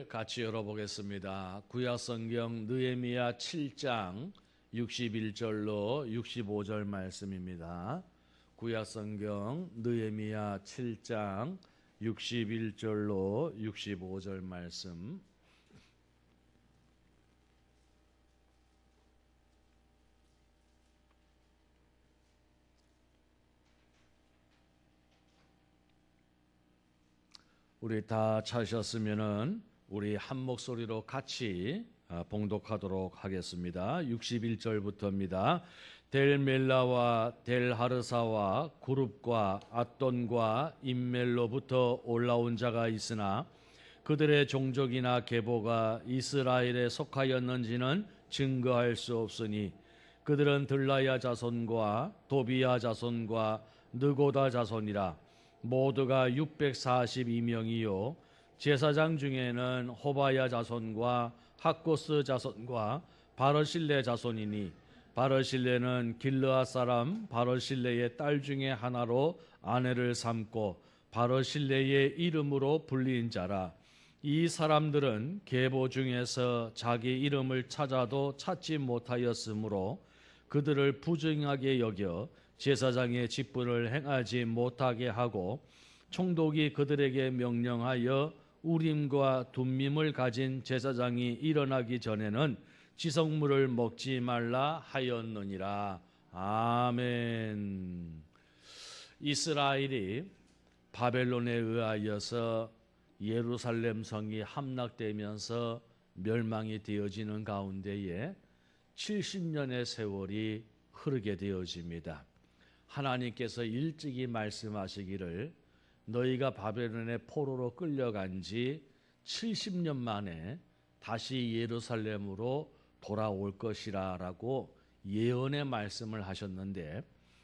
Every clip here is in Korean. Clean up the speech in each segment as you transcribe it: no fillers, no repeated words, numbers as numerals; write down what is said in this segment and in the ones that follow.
같이 열어보겠습니다. 구약성경 느헤미야 7장 61절로 65절 말씀입니다. 구약성경 느헤미야 7장 61절로 65절 말씀. 우리 다 찾으셨으면은 우리 한 목소리로 같이 봉독하도록 하겠습니다. 61절부터입니다. 델 멜라와 델 하르사와 구룹과 앗돈과 임멜로부터 올라온 자가 있으나 그들의 종족이나 계보가 이스라엘에 속하였는지는 증거할 수 없으니 그들은 들라야 자손과 도비야 자손과 느고다 자손이라. 모두가 642명이요 제사장 중에는 호바야 자손과 학고스 자손과 바르실레 자손이니 바르실레는 길르앗 사람 바르실레의 딸 중에 하나로 아내를 삼고 바르실레의 이름으로 불린 자라. 이 사람들은 계보 중에서 자기 이름을 찾아도 찾지 못하였으므로 그들을 부정하게 여겨 제사장의 직분을 행하지 못하게 하고 총독이 그들에게 명령하여 우림과 둠밈을 가진 제사장이 일어나기 전에는 지성물을 먹지 말라 하였느니라. 아멘. 이스라엘이 바벨론에 의하여서 예루살렘 성이 함락되면서 멸망이 되어지는 가운데에 70년의 세월이 흐르게 되어집니다. 하나님께서 일찍이 말씀하시기를 너희가 바벨론의 포로로 끌려간 지 70년 만에 다시 예루살렘으로 돌아올 것이라 라고 예언의 말씀을 하셨는데,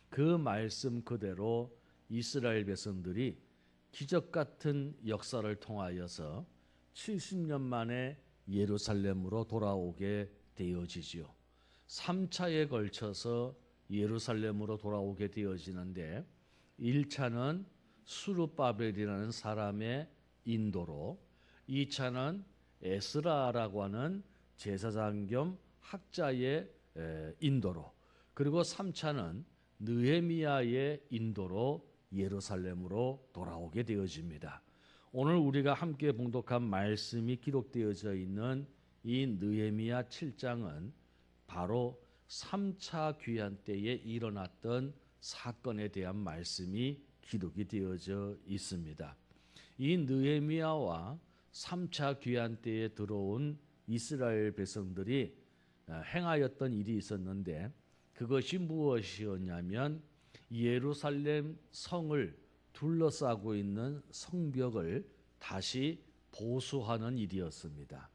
그 말씀 그대로 이스라엘 백성들이 기적 같은 역사를 통하여서 70년 만에 예루살렘으로 돌아오게 되어지지요. 3차에 걸쳐서 예루살렘으로 돌아오게 되어지는데, 1차는 수르바벨이라는 사람의 인도로, 2차는 에스라라고 하는 제사장 겸 학자의 인도로, 그리고 3차는 느헤미야의 인도로 예루살렘으로 돌아오게 되어집니다. 오늘 우리가 함께 봉독한 말씀이 기록되어져 있는 이 느헤미야 7장은 바로 3차 귀환 때에 일어났던 사건에 대한 말씀이 기록이 되어져 있습니다. 이 느헤미야와 3차 귀환 때에 들어온 이스라엘 백성들이 행하였던 일이 있었는데, 그것이 무엇이었냐면 예루살렘 성을 둘러싸고 있는 성벽을 다시 보수하는 일이었습니다.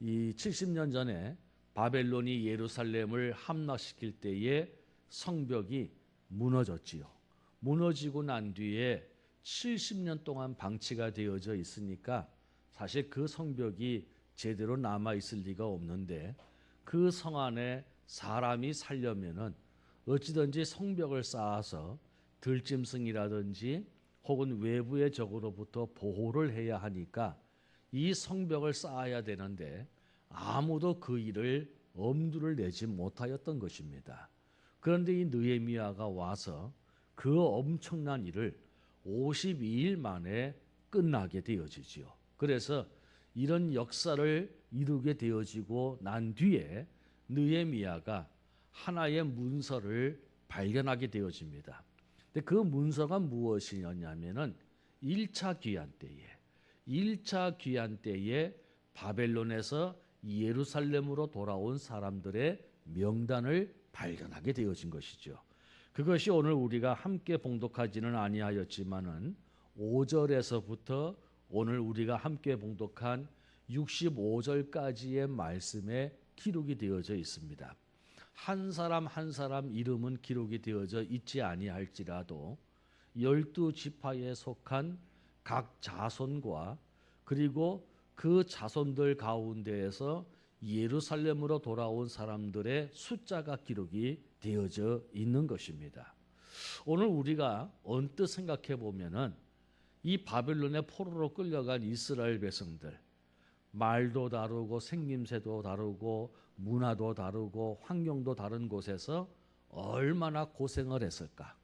이 70년 전에 바벨론이 예루살렘을 함락시킬 때에 성벽이 무너졌지요. 무너지고 난 뒤에 70년 동안 방치가 되어져 있으니까 사실 그 성벽이 제대로 남아있을 리가 없는데, 그 성 안에 사람이 살려면은 어찌든지 성벽을 쌓아서 들짐승이라든지 혹은 외부의 적으로부터 보호를 해야 하니까 이 성벽을 쌓아야 되는데 아무도 그 일을 엄두를 내지 못하였던 것입니다. 그런데 이 느헤미야가 와서 그 엄청난 일을 52일 만에 끝나게 되어지지요. 그래서 이런 역사를 이루게 되어지고 난 뒤에 느헤미야가 하나의 문서를 발견하게 되어집니다. 근데 그 문서가 무엇이었냐면은 1차 귀환 때에 바벨론에서 예루살렘으로 돌아온 사람들의 명단을 발견하게 되어진 것이죠. 그것이 오늘 우리가 함께 봉독하지는 아니하였지만은 5절에서부터 오늘 우리가 함께 봉독한 65절까지의 말씀에 기록이 되어져 있습니다. 한 사람 한 사람 이름은 기록이 되어져 있지 아니할지라도 12지파에 속한 각 자손과 그리고 그 자손들 가운데에서 예루살렘으로 돌아온 사람들의 숫자가 기록이 되어져 있는 것입니다. 오늘 우리가 언뜻 생각해 보면은 이 바벨론의 포로로 끌려간 이스라엘 백성들, 말도 다르고 생김새도 다르고 문화도 다르고 환경도 다른 곳에서 얼마나 고생을 했을까.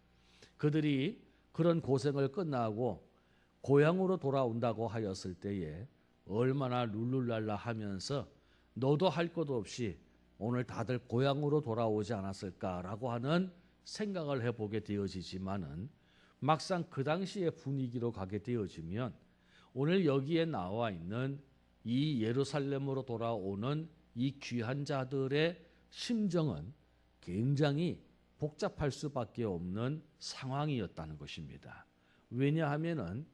그들이 그런 고생을 끝나고 고향으로 돌아온다고 하였을 때에 얼마나 룰루랄라 하면서 너도 할 것 없이 오늘 다들 고향으로 돌아오지 않았을까라고 하는 생각을 해보게 되어지지만은 막상 그 당시의 분위기로 가게 되어지면 오늘 여기에 나와 있는 이 예루살렘으로 돌아오는 이 귀한 자들의 심정은 굉장히 복잡할 수밖에 없는 상황이었다는 것입니다. 왜냐하면은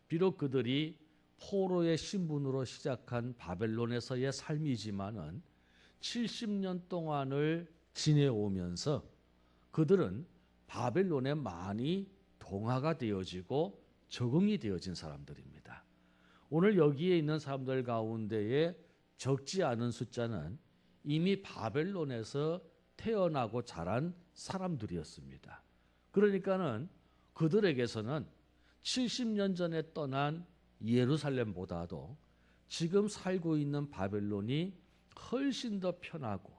비록 그들이 포로의 신분으로 시작한 바벨론에서의 삶이지만은 70년 동안을 지내오면서 그들은 바벨론에 많이 동화가 되어지고 적응이 되어진 사람들입니다. 오늘 여기에 있는 사람들 가운데에 적지 않은 숫자는 이미 바벨론에서 태어나고 자란 사람들이었습니다. 그러니까는 그들에게서는 70년 전에 떠난 예루살렘보다도 지금 살고 있는 바벨론이 훨씬 더 편하고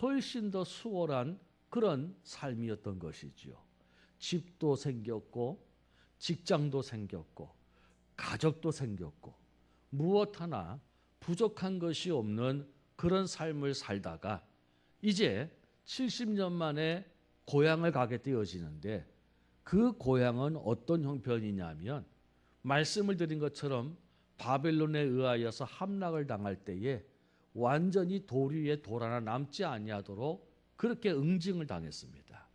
훨씬 더 수월한 그런 삶이었던 것이지요. 집도 생겼고 직장도 생겼고 가족도 생겼고 무엇 하나 부족한 것이 없는 그런 삶을 살다가 이제 70년 만에 고향을 가게 되어지는데 그 고향은 어떤 형편이냐면 말씀을 드린 것처럼 바벨론에 의하여서 함락을 당할 때에 완전히 돌 위에 돌 하나 남지 아니하도록 그렇게 응징을 당했습니다.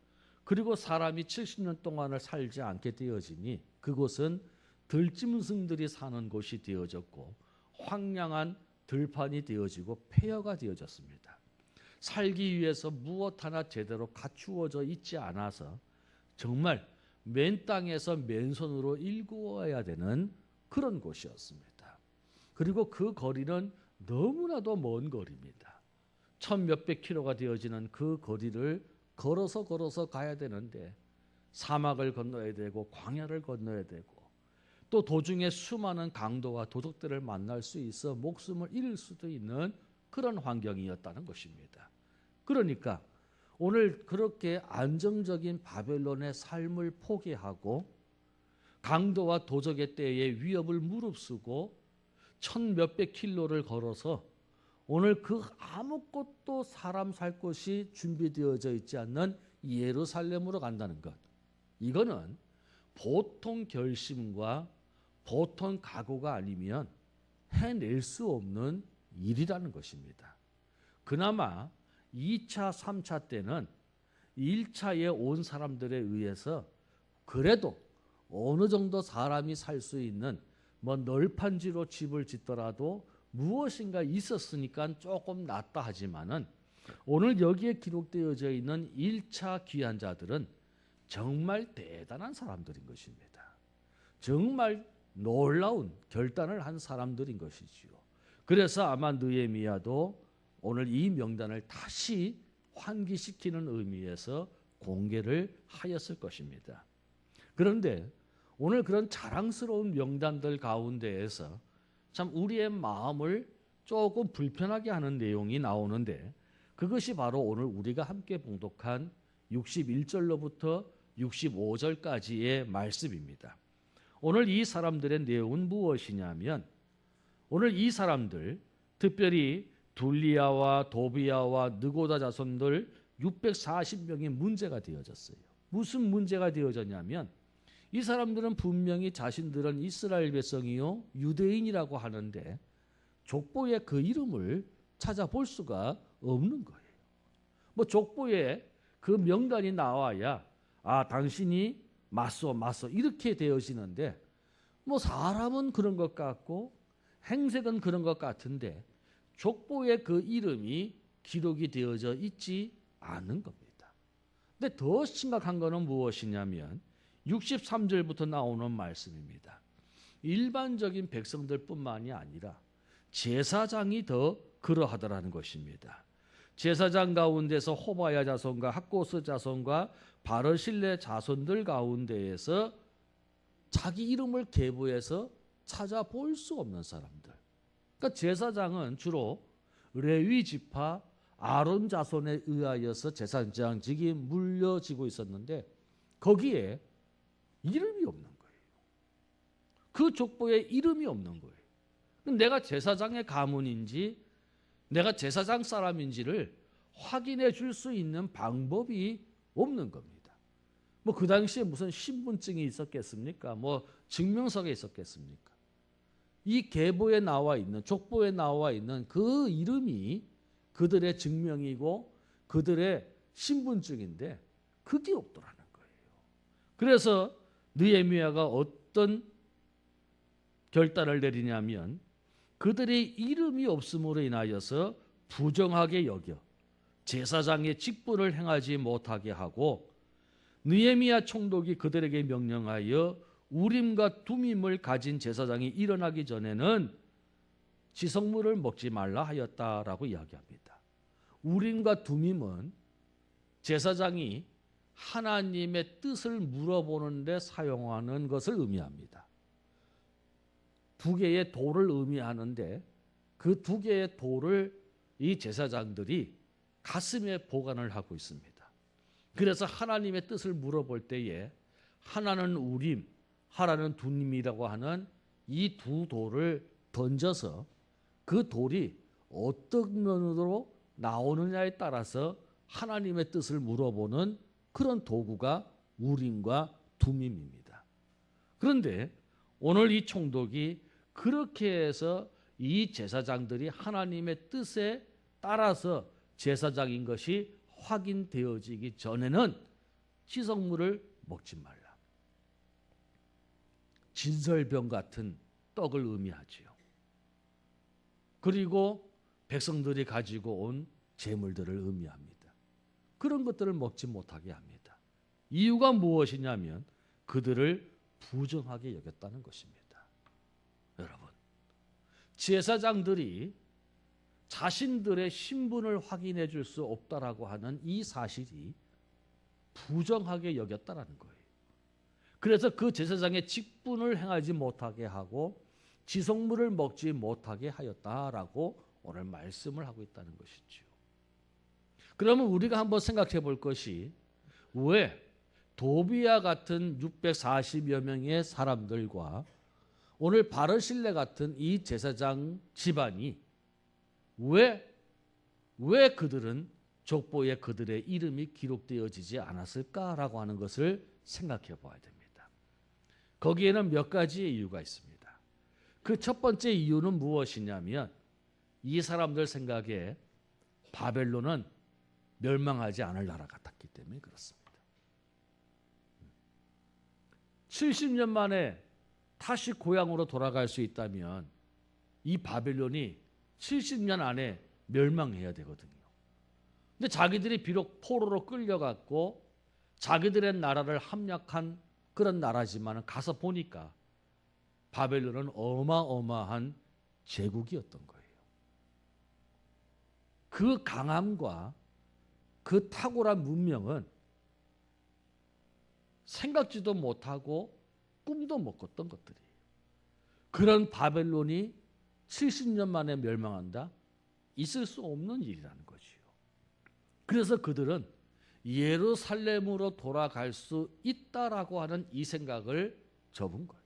그리고 사람이 70년 동안을 살지 않게 되어지니 그곳은 들짐승들이 사는 곳이 되어졌고 황량한 들판이 되어지고 폐허가 되어졌습니다. 살기 위해서 무엇 하나 제대로 갖추어져 있지 않아서 정말 맨 땅에서 맨손으로 일구어야 되는 그런 곳이었습니다. 그리고 그 거리는 너무나도 먼 거리입니다. 1000몇백 킬로가 되어지는 그 거리를 걸어서 가야 되는데 사막을 건너야 되고 광야를 건너야 되고 또 도중에 수많은 강도와 도적들을 만날 수 있어 목숨을 잃을 수도 있는 그런 환경이었다는 것입니다. 그러니까 오늘 그렇게 안정적인 바벨론의 삶을 포기하고 강도와 도적의 때에 위협을 무릅쓰고 1000몇백 킬로를 걸어서 오늘 그 아무것도 사람 살 곳이 준비되어져 있지 않는 예루살렘으로 간다는 것. 이거는 보통 결심과 보통 각오가 아니면 해낼 수 없는 일이라는 것입니다. 그나마 2차, 3차 때는 1차에 온 사람들에 의해서 그래도 어느 정도 사람이 살 수 있는 뭐 널판지로 집을 짓더라도 무엇인가 있었으니까 조금 낫다 하지만은 오늘 여기에 기록되어져 있는 1차 귀한 자들은 정말 대단한 사람들인 것입니다. 정말 놀라운 결단을 한 사람들인 것이지요. 그래서 아마 느헤미야도 오늘 이 명단을 다시 환기시키는 의미에서 공개를 하였을 것입니다. 그런데 오늘 그런 자랑스러운 명단들 가운데에서 참 우리의 마음을 조금 불편하게 하는 내용이 나오는데 그것이 바로 오늘 우리가 함께 봉독한 61절로부터 65절까지의 말씀입니다. 오늘 이 사람들의 내용은 무엇이냐면 오늘 이 사람들 특별히 둘리아와 도비아와 느고다 자손들 640명이 문제가 되어졌어요. 무슨 문제가 되어졌냐면 이 사람들은 분명히 자신들은 이스라엘 백성이요 유대인이라고 하는데 족보에 그 이름을 찾아볼 수가 없는 거예요. 뭐 족보에 그 명단이 나와야 당신이 맞소 이렇게 되어지는데 뭐 사람은 그런 것 같고 행색은 그런 것 같은데 족보에 그 이름이 기록이 되어져 있지 않은 겁니다. 근데 더 심각한 것은 무엇이냐면 63절부터 나오는 말씀입니다. 일반적인 백성들뿐만이 아니라 제사장이 더 그러하더라는 것입니다. 제사장 가운데서 호바야 자손과 학고스 자손과 바르실레 자손들 가운데에서 자기 이름을 계부해서 찾아볼 수 없는 사람들. 그러니까 제사장은 주로 레위 지파 아론 자손에 의하여서 제사장직이 물려지고 있었는데 거기에 이름이 없는 거예요. 그 족보에 이름이 없는 거예요. 내가 제사장의 가문인지 내가 제사장 사람인지를 확인해 줄 수 있는 방법이 없는 겁니다. 뭐 그 당시에 무슨 신분증이 있었겠습니까? 뭐 증명서가 있었겠습니까? 이 계보에 나와 있는, 족보에 나와 있는 그 이름이 그들의 증명이고 그들의 신분증인데 그게 없더라는 거예요. 그래서 느헤미야가 어떤 결단을 내리냐면 그들의 이름이 없음으로 인하여서 부정하게 여겨 제사장의 직분을 행하지 못하게 하고 느헤미야 총독이 그들에게 명령하여 우림과 둠임을 가진 제사장이 일어나기 전에는 지성물을 먹지 말라 하였다라고 이야기합니다. 우림과 둠임은 제사장이 하나님의 뜻을 물어보는 데 사용하는 것을 의미합니다. 두 개의 돌을 의미하는데 그 두 개의 돌을 이 제사장들이 가슴에 보관을 하고 있습니다. 그래서 하나님의 뜻을 물어볼 때에 하나는 우림, 하나는 둠임이라고 하는 이 두 돌을 던져서 그 돌이 어떤 면으로 나오느냐에 따라서 하나님의 뜻을 물어보는 그런 도구가 우림과 둠임입니다. 그런데 오늘 이 총독이 그렇게 해서 이 제사장들이 하나님의 뜻에 따라서 제사장인 것이 확인되어지기 전에는 희석물을 먹지 말라. 진설병 같은 떡을 의미하지요. 그리고 백성들이 가지고 온 재물들을 의미합니다. 그런 것들을 먹지 못하게 합니다. 이유가 무엇이냐면 그들을 부정하게 여겼다는 것입니다. 여러분, 제사장들이 자신들의 신분을 확인해 줄 수 없다라고 하는 이 사실이 부정하게 여겼다라는 거예요. 그래서 그 제사장의 직분을 행하지 못하게 하고 지성물을 먹지 못하게 하였다라고 오늘 말씀을 하고 있다는 것이죠. 그러면 우리가 한번 생각해 볼 것이 왜 도비야 같은 640여 명의 사람들과 오늘 바르실레 같은 이 제사장 집안이 왜 그들은 족보에 그들의 이름이 기록되어지지 않았을까라고 하는 것을 생각해 봐야 됩니다. 거기에는 몇 가지의 이유가 있습니다. 그 첫 번째 이유는 무엇이냐면 이 사람들 생각에 바벨론은 멸망하지 않을 나라 같았기 때문에 그렇습니다. 70년 만에 다시 고향으로 돌아갈 수 있다면 이 바벨론이 70년 안에 멸망해야 되거든요. 근데 자기들이 비록 포로로 끌려갔고 자기들의 나라를 함락한 그런 나라지만 가서 보니까 바벨론은 어마어마한 제국이었던 거예요. 그 강함과 그 탁월한 문명은 생각지도 못하고 꿈도 못 꿨던 것들이에요. 그런 바벨론이 70년 만에 멸망한다? 있을 수 없는 일이라는 거지요. 그래서 그들은 예루살렘으로 돌아갈 수 있다라고 하는 이 생각을 접은 거예요.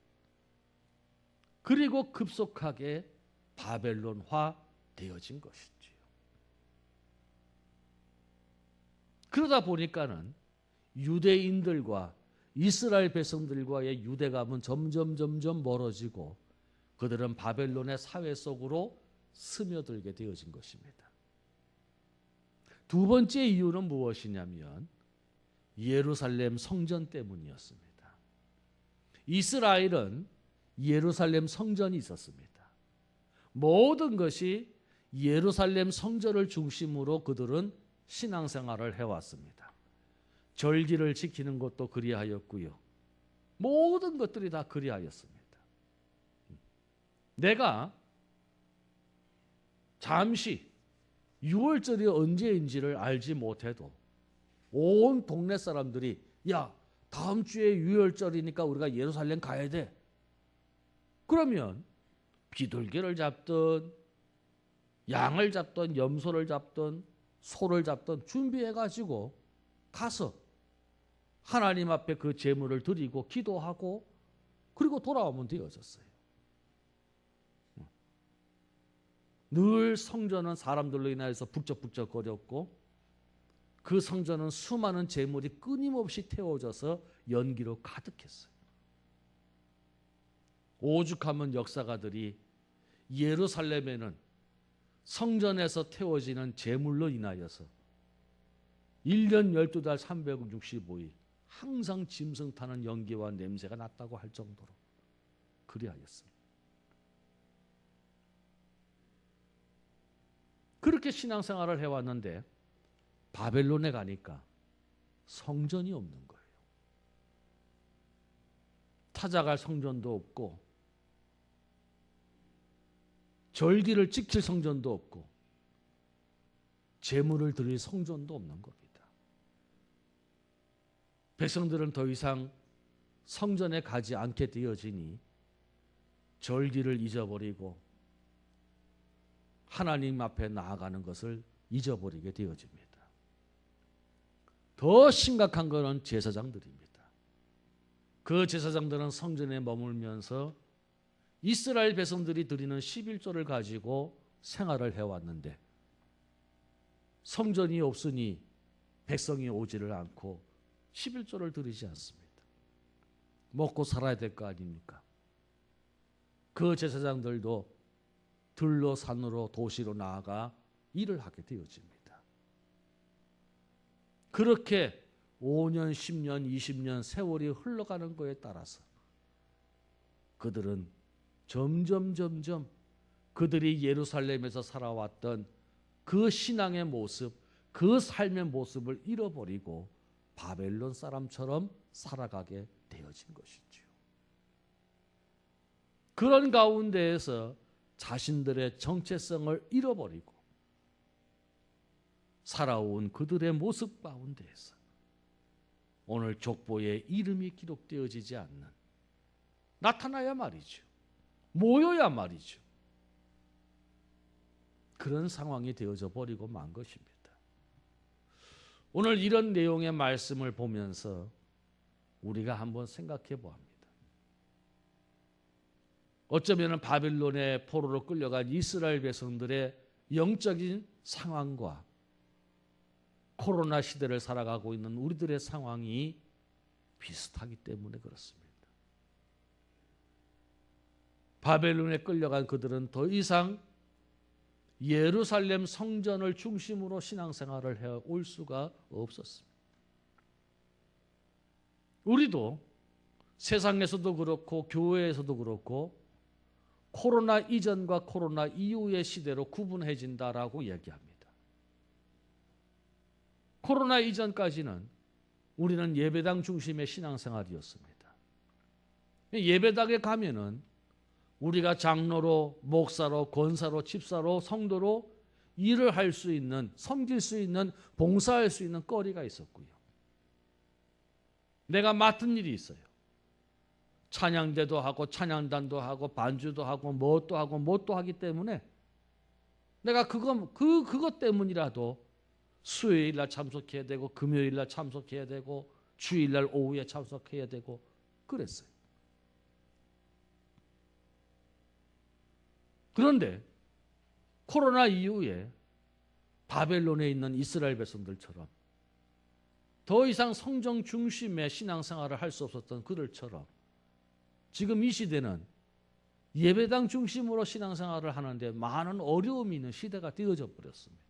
그리고 급속하게 바벨론화 되어진 것이지요. 그러다 보니까는 유대인들과 이스라엘 백성들과의 유대감은 점점 멀어지고 그들은 바벨론의 사회 속으로 스며들게 되어진 것입니다. 두 번째 이유는 무엇이냐면 예루살렘 성전 때문이었습니다. 이스라엘은 예루살렘 성전이 있었습니다. 모든 것이 예루살렘 성전을 중심으로 그들은 신앙생활을 해왔습니다. 절기를 지키는 것도 그리하였고요. 모든 것들이 다 그리하였습니다. 내가 잠시 6월절이 언제인지를 알지 못해도 온 동네 사람들이 야, 다음 주에 6월절이니까 우리가 예루살렘 가야 돼. 그러면 비둘기를 잡든 양을 잡던 염소를 잡던 소를 잡던 준비해가지고 가서 하나님 앞에 그 제물을 드리고 기도하고 그리고 돌아오면 되어졌어요. 늘 성전은 사람들로 인하여서 북적북적거렸고 그 성전은 수많은 제물이 끊임없이 태워져서 연기로 가득했어요. 오죽하면 역사가들이 예루살렘에는 성전에서 태워지는 제물로 인하여서 1년 12달 365일 항상 짐승 타는 연기와 냄새가 났다고 할 정도로 그리하였습니다. 그렇게 신앙생활을 해왔는데 바벨론에 가니까 성전이 없는 거예요. 찾아갈 성전도 없고 절기를 지킬 성전도 없고 제물을 드릴 성전도 없는 겁니다. 백성들은 더 이상 성전에 가지 않게 되어지니 절기를 잊어버리고 하나님 앞에 나아가는 것을 잊어버리게 되어집니다. 더 심각한 것은 제사장들입니다. 그 제사장들은 성전에 머물면서 이스라엘 백성들이 드리는 11조를 가지고 생활을 해왔는데 성전이 없으니 백성이 오지를 않고 11조를 드리지 않습니다. 먹고 살아야 될 거 아닙니까? 그 제사장들도 들로 산으로 도시로 나아가 일을 하게 되어집니다. 그렇게 5년, 10년, 20년 세월이 흘러가는 것에 따라서 그들은 점점 그들이 예루살렘에서 살아왔던 그 신앙의 모습, 그 삶의 모습을 잃어버리고 바벨론 사람처럼 살아가게 되어진 것이지요. 그런 가운데에서 자신들의 정체성을 잃어버리고 살아온 그들의 모습 가운데에서 오늘 족보에 이름이 기록되어지지 않는 나타나야 말이죠. 모여야 말이죠. 그런 상황이 되어져 버리고 만 것입니다. 오늘 이런 내용의 말씀을 보면서 우리가 한번 생각해 보합니다. 어쩌면 바빌론의 포로로 끌려간 이스라엘 백성들의 영적인 상황과 코로나 시대를 살아가고 있는 우리들의 상황이 비슷하기 때문에 그렇습니다. 바벨론에 끌려간 그들은 더 이상 예루살렘 성전을 중심으로 신앙생활을 해올 수가 없었습니다. 우리도 세상에서도 그렇고 교회에서도 그렇고 코로나 이전과 코로나 이후의 시대로 구분해진다라고 얘기합니다. 코로나 이전까지는 우리는 예배당 중심의 신앙생활이었습니다. 예배당에 가면은 우리가 장로로, 목사로, 권사로, 집사로, 성도로 일을 할 수 있는, 섬길 수 있는, 봉사할 수 있는 거리가 있었고요. 내가 맡은 일이 있어요. 찬양대도 하고 찬양단도 하고 반주도 하고 뭣도 하고 뭣도 하기 때문에 내가 그것 때문이라도 수요일 날 참석해야 되고 금요일 날 참석해야 되고 주일 날 오후에 참석해야 되고 그랬어요. 그런데 코로나 이후에 바벨론에 있는 이스라엘 백성들처럼 더 이상 성경 중심의 신앙생활을 할 수 없었던 그들처럼 지금 이 시대는 예배당 중심으로 신앙생활을 하는데 많은 어려움이 있는 시대가 되어져 버렸습니다.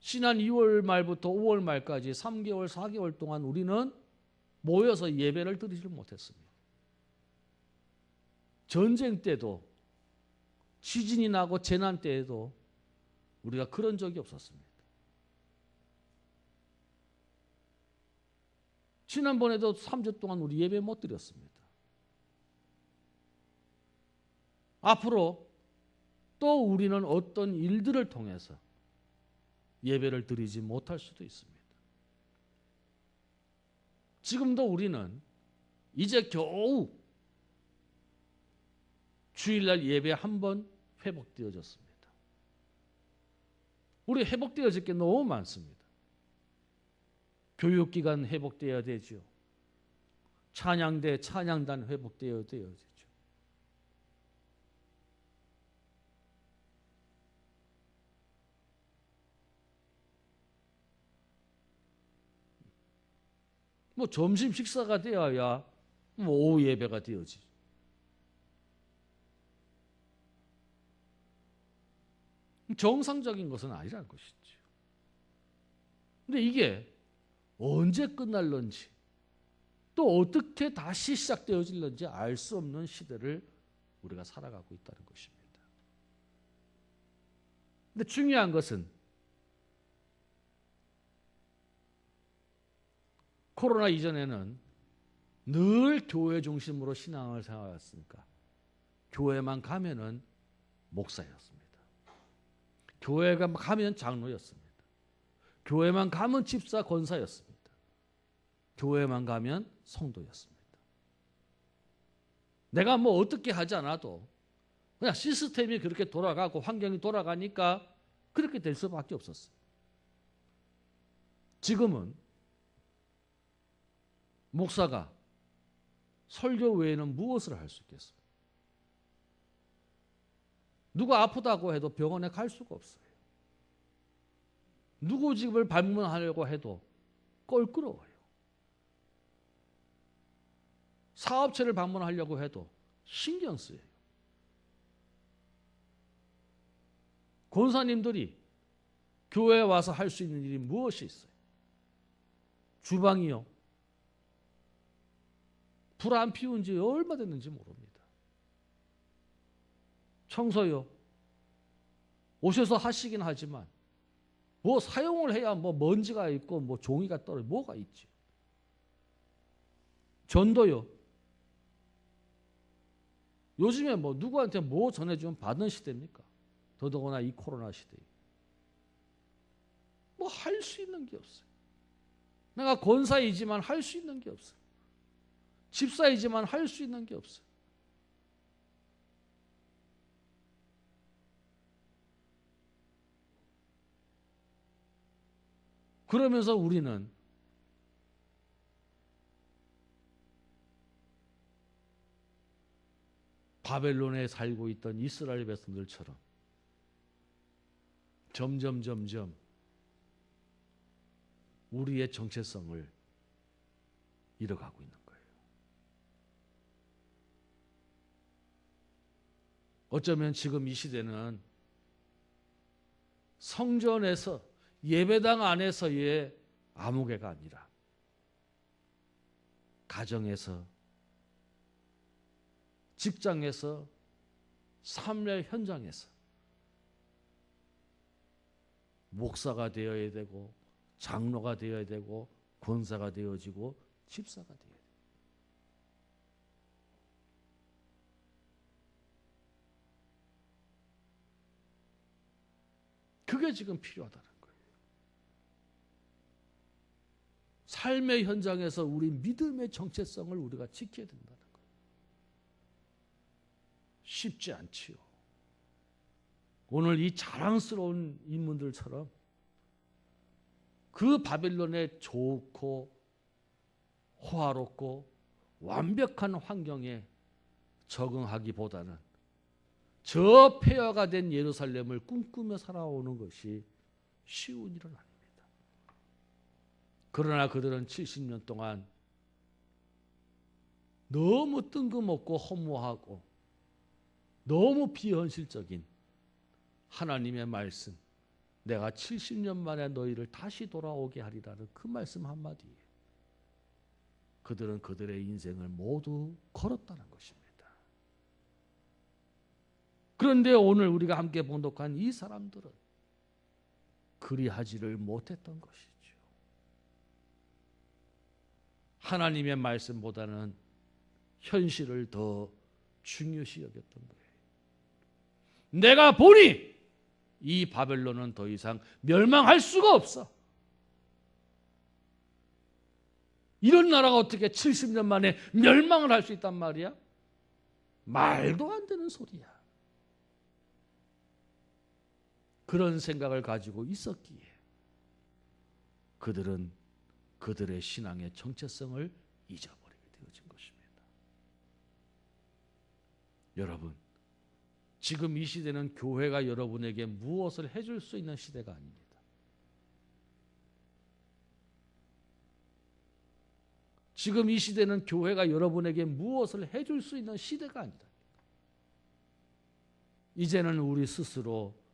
지난 2월 말부터 5월 말까지 3개월, 4개월 동안 우리는 모여서 예배를 드리지 못했습니다. 전쟁 때도 지진이 나고 재난 때에도 우리가 그런 적이 없었습니다. 지난번에도 3주 동안 우리 예배 못 드렸습니다. 앞으로 또 우리는 어떤 일들을 통해서 예배를 드리지 못할 수도 있습니다. 지금도 우리는 이제 겨우 주일날 예배 한 번 회복되어졌습니다. 우리 회복되어질 게 너무 많습니다. 교육기관 회복되어야 되죠. 찬양대, 찬양단 회복되어야 되죠. 뭐 점심 식사가 되어야 뭐 오후 예배가 되어지. 정상적인 것은 아니라는 것이죠. 근데 이게 언제 끝날런지 또 어떻게 다시 시작되어질런지 알 수 없는 시대를 우리가 살아가고 있다는 것입니다. 근데 중요한 것은 코로나 이전에는 늘 교회 중심으로 신앙을 생활했으니까 교회만 가면은 목사였습니다. 교회가 가면 장로였습니다. 교회만 가면 집사 권사였습니다. 교회만 가면 성도였습니다. 내가 뭐 어떻게 하지 않아도 그냥 시스템이 그렇게 돌아가고 환경이 돌아가니까 그렇게 될 수밖에 없었어요. 지금은 목사가 설교 외에는 무엇을 할 수 있겠어요? 누가 아프다고 해도 병원에 갈 수가 없어요. 누구 집을 방문하려고 해도 껄끄러워요. 사업체를 방문하려고 해도 신경 쓰여요. 권사님들이 교회에 와서 할 수 있는 일이 무엇이 있어요? 주방이요. 불 안 피운 지 얼마 됐는지 모릅니다. 청소요. 오셔서 하시긴 하지만 뭐 사용을 해야 뭐 먼지가 있고 뭐 종이가 떨어져 뭐가 있지. 전도요. 요즘에 뭐 누구한테 뭐 전해주면 받은 시대입니까? 더더구나 이 코로나 시대에. 뭐 할 수 있는 게 없어요. 내가 권사이지만 할 수 있는 게 없어요. 집사이지만 할 수 있는 게 없어요. 그러면서 우리는 바벨론에 살고 있던 이스라엘 백성들처럼 점점 우리의 정체성을 잃어가고 있는 거예요. 어쩌면 지금 이 시대는 성전에서 예배당 안에서의 아무개가 아니라 가정에서, 직장에서, 삶의 현장에서 목사가 되어야 되고 장로가 되어야 되고 권사가 되어지고 집사가 되어야 돼요. 그게 지금 필요하다는 거예요. 삶의 현장에서 우리 믿음의 정체성을 우리가 지켜야 된다는 거예요. 쉽지 않지요. 오늘 이 자랑스러운 인물들처럼 그 바벨론의 좋고 호화롭고 완벽한 환경에 적응하기보다는 저 폐허가 된 예루살렘을 꿈꾸며 살아오는 것이 쉬운 일은 아닙니다. 그러나 그들은 70년 동안 너무 뜬금없고 허무하고 너무 비현실적인 하나님의 말씀, 내가 70년 만에 너희를 다시 돌아오게 하리라는 그 말씀 한마디에 그들은 그들의 인생을 모두 걸었다는 것입니다. 그런데 오늘 우리가 함께 봉독한 이 사람들은 그리하지를 못했던 것이죠. 하나님의 말씀보다는 현실을 더 중요시 여겼던 거예요. 내가 보니 이 바벨론은 더 이상 멸망할 수가 없어. 이런 나라가 어떻게 70년 만에 멸망을 할 수 있단 말이야? 말도 안 되는 소리야. 그런 생각을 가지고 있었기에 그들은 그들의 신앙의 정체성을 잊어버리게 되어진 것입니다. 여러분, 지금 이 시대는 교회가 여러분에게 무엇을 해줄 수 있는 시대가 아닙니다. 지금 이 시대는 교회가 여러분에게 무엇을 해줄 수 있는 시대가 아니다. 이제는 우리 스스로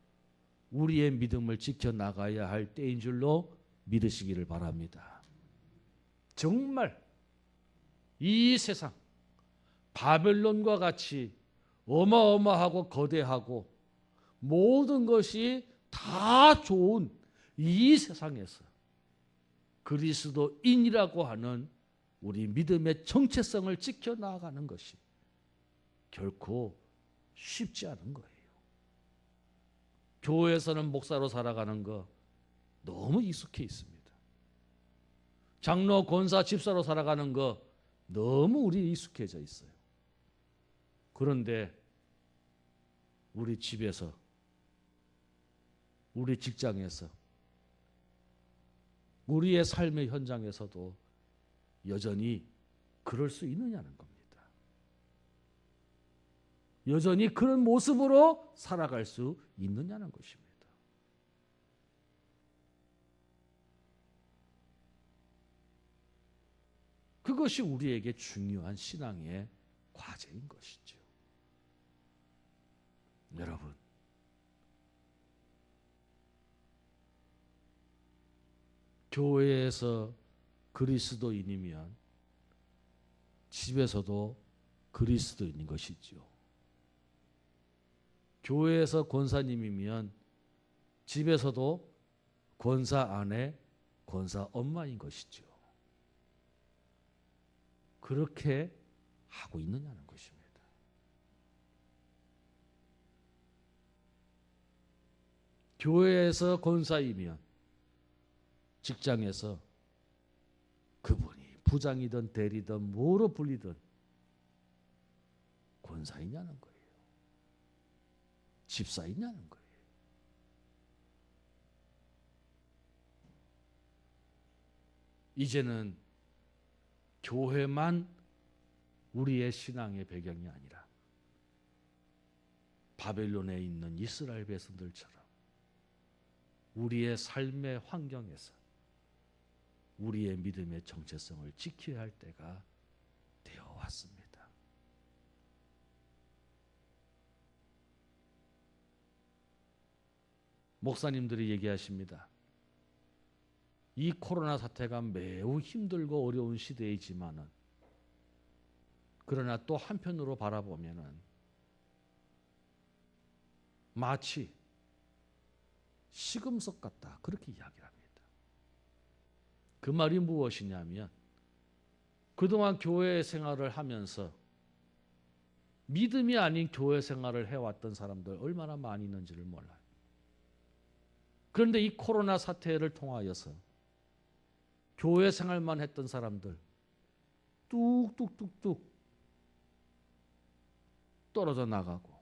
우리의 믿음을 지켜나가야 할 때인 줄로 믿으시기를 바랍니다. 정말 이 세상 바벨론과 같이 어마어마하고 거대하고 모든 것이 다 좋은 이 세상에서 그리스도인이라고 하는 우리 믿음의 정체성을 지켜나가는 것이 결코 쉽지 않은 거예요. 교회에서는 목사로 살아가는 거 너무 익숙해 있습니다. 장로, 권사, 집사로 살아가는 거 너무 우리 익숙해져 있어요. 그런데 우리 집에서, 우리 직장에서, 우리의 삶의 현장에서도 여전히 그럴 수 있느냐는 겁니다. 여전히 그런 모습으로 살아갈 수 있느냐는 것입니다. 그것이 우리에게 중요한 신앙의 과제인 것이죠. 여러분, 교회에서 그리스도인이면 집에서도 그리스도인인 것이죠. 교회에서 권사님이면 집에서도 권사 아내, 권사 엄마인 것이죠. 그렇게 하고 있느냐는 것입니다. 교회에서 권사이면 직장에서 그분이 부장이든 대리든 뭐로 불리든 권사이냐는 거예요. 집사이냐는 거예요. 이제는 교회만 우리의 신앙의 배경이 아니라 바벨론에 있는 이스라엘 백성들처럼 우리의 삶의 환경에서 우리의 믿음의 정체성을 지켜야 할 때가 되어 왔습니다. 목사님들이 얘기하십니다. 이 코로나 사태가 매우 힘들고 어려운 시대이지만은 그러나 또 한편으로 바라보면은 마치 시금석 같다 그렇게 이야기를 합니다. 그 말이 무엇이냐면 그동안 교회 생활을 하면서 믿음이 아닌 교회 생활을 해왔던 사람들 얼마나 많이 있는지를 몰라요. 그런데 이 코로나 사태를 통하여서 교회 생활만 했던 사람들 뚝뚝뚝뚝 떨어져 나가고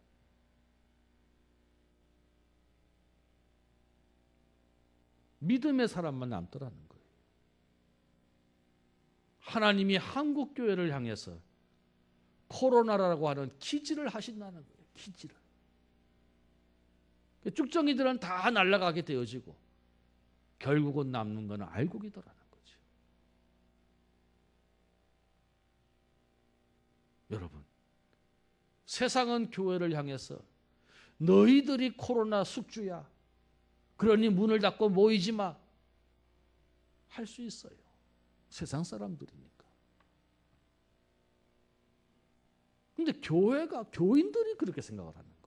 믿음의 사람만 남더라는 거예요. 하나님이 한국 교회를 향해서 코로나라고 하는 기지를 하신다는 거예요. 기지를. 쭉정이들은 다 날아가게 되어지고 결국은 남는 것은 알곡이더라는 거죠. 여러분, 세상은 교회를 향해서 너희들이 코로나 숙주야. 그러니 문을 닫고 모이지 마. 할 수 있어요. 세상 사람들이니까. 근데 교인들이 그렇게 생각을 하는 거예요.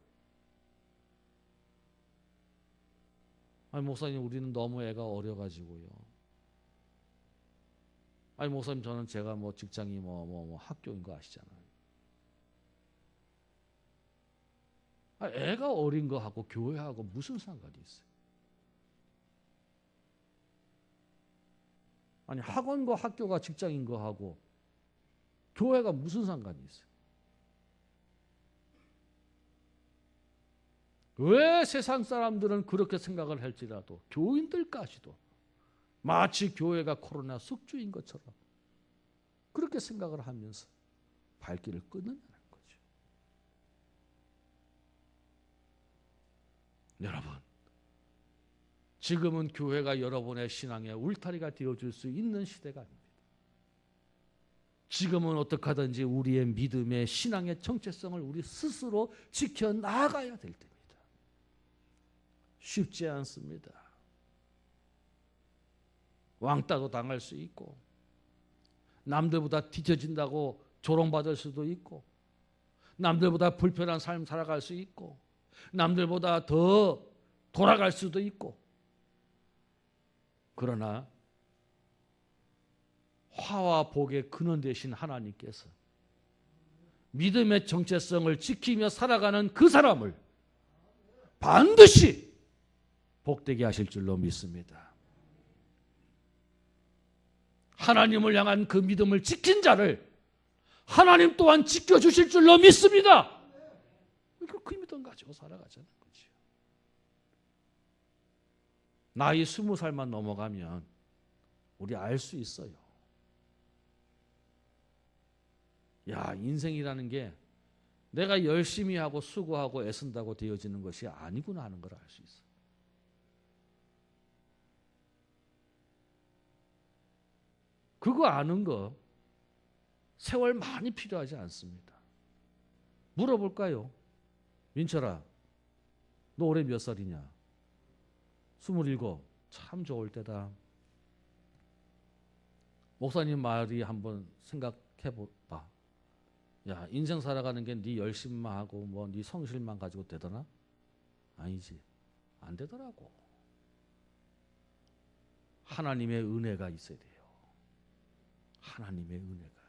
아니, 목사님, 우리는 너무 애가 어려가지고요. 아니, 목사님, 저는 제가 뭐 직장이 뭐 학교인 거 아시잖아요. 아니, 애가 어린 거하고 교회하고 무슨 상관이 있어요? 아니, 학원과 학교가 직장인 거하고 교회가 무슨 상관이 있어요? 왜 세상 사람들은 그렇게 생각을 할지라도 교인들까지도 마치 교회가 코로나 숙주인 것처럼 그렇게 생각을 하면서 발길을 끊느냐는 거죠. 여러분, 지금은 교회가 여러분의 신앙의 울타리가 되어줄 수 있는 시대가 아닙니다. 지금은 어떻게 하든지 우리의 믿음의 신앙의 정체성을 우리 스스로 지켜나가야 될 때입니다. 쉽지 않습니다. 왕따도 당할 수 있고 남들보다 뒤처진다고 조롱받을 수도 있고 남들보다 불편한 삶 살아갈 수 있고 남들보다 더 돌아갈 수도 있고 그러나 화와 복의 근원 되신 하나님께서 믿음의 정체성을 지키며 살아가는 그 사람을 반드시 복되게 하실 줄로 믿습니다. 하나님을 향한 그 믿음을 지킨 자를 하나님 또한 지켜주실 줄로 믿습니다. 그 믿음 가지고 살아가자는 거죠. 나이 20살만 넘어가면 우리 알 수 있어요. 야, 인생이라는 게 내가 열심히 하고 수고하고 애쓴다고 되어지는 것이 아니구나 하는 걸 알 수 있어요. 그거 아는 거 세월 많이 필요하지 않습니다. 물어볼까요? 민철아, 너 올해 몇 살이냐? 27. 참 좋을 때다. 목사님 말이 한번 생각해봐. 야, 인생 살아가는 게 네 열심만 하고 뭐 네 성실만 가지고 되더나? 아니지. 안 되더라고. 하나님의 은혜가 있어야 돼요. 하나님의 은혜가.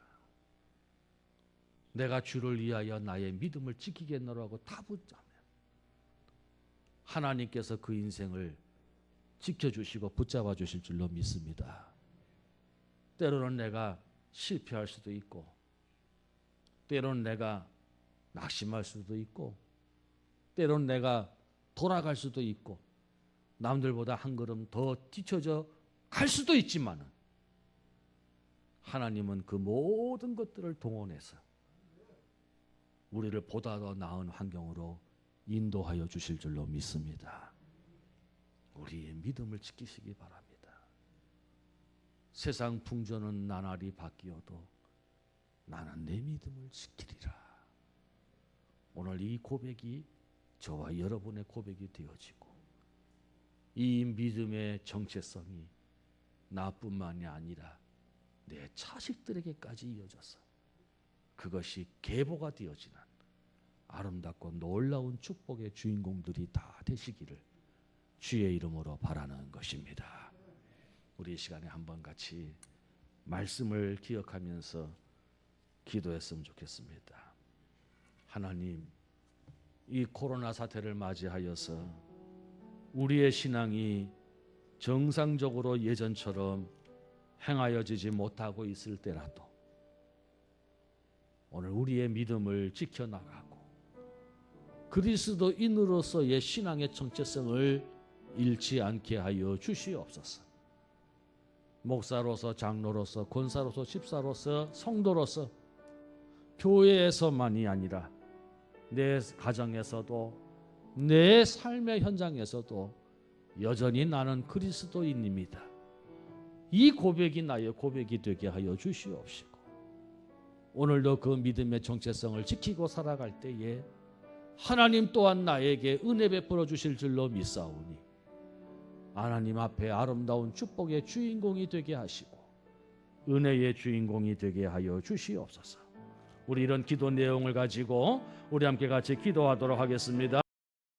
내가 주를 위하여 나의 믿음을 지키겠노라고 다 붙잡으면 하나님께서 그 인생을 지켜주시고 붙잡아 주실 줄로 믿습니다. 때로는 내가 실패할 수도 있고 때로는 내가 낙심할 수도 있고 때로는 내가 돌아갈 수도 있고 남들보다 한 걸음 더 뒤쳐져 갈 수도 있지만 하나님은 그 모든 것들을 동원해서 우리를 보다 더 나은 환경으로 인도하여 주실 줄로 믿습니다. 우리의 믿음을 지키시기 바랍니다. 세상 풍조는 나날이 바뀌어도 나는 내 믿음을 지키리라. 오늘 이 고백이 저와 여러분의 고백이 되어지고 이 믿음의 정체성이 나뿐만이 아니라 내 자식들에게까지 이어져서 그것이 계보가 되어지는 아름답고 놀라운 축복의 주인공들이 다 되시기를 주의 이름으로 바라는 것입니다. 우리 이 시간에 한번 같이 말씀을 기억하면서 기도했으면 좋겠습니다. 하나님, 이 코로나 사태를 맞이하여서 우리의 신앙이 정상적으로 예전처럼 행하여지지 못하고 있을 때라도 오늘 우리의 믿음을 지켜나가고 그리스도인으로서의 신앙의 정체성을 잃지 않게 하여 주시옵소서. 목사로서, 장로로서, 권사로서, 집사로서, 성도로서 교회에서만이 아니라 내 가정에서도 내 삶의 현장에서도 여전히 나는 그리스도인입니다. 이 고백이 나의 고백이 되게 하여 주시옵시고 오늘도 그 믿음의 정체성을 지키고 살아갈 때에 하나님 또한 나에게 은혜 베풀어 주실 줄로 믿사오니 하나님 앞에 아름다운 축복의 주인공이 되게 하시고 은혜의 주인공이 되게 하여 주시옵소서. 우리 이런 기도 내용을 가지고 우리 함께 같이 기도하도록 하겠습니다.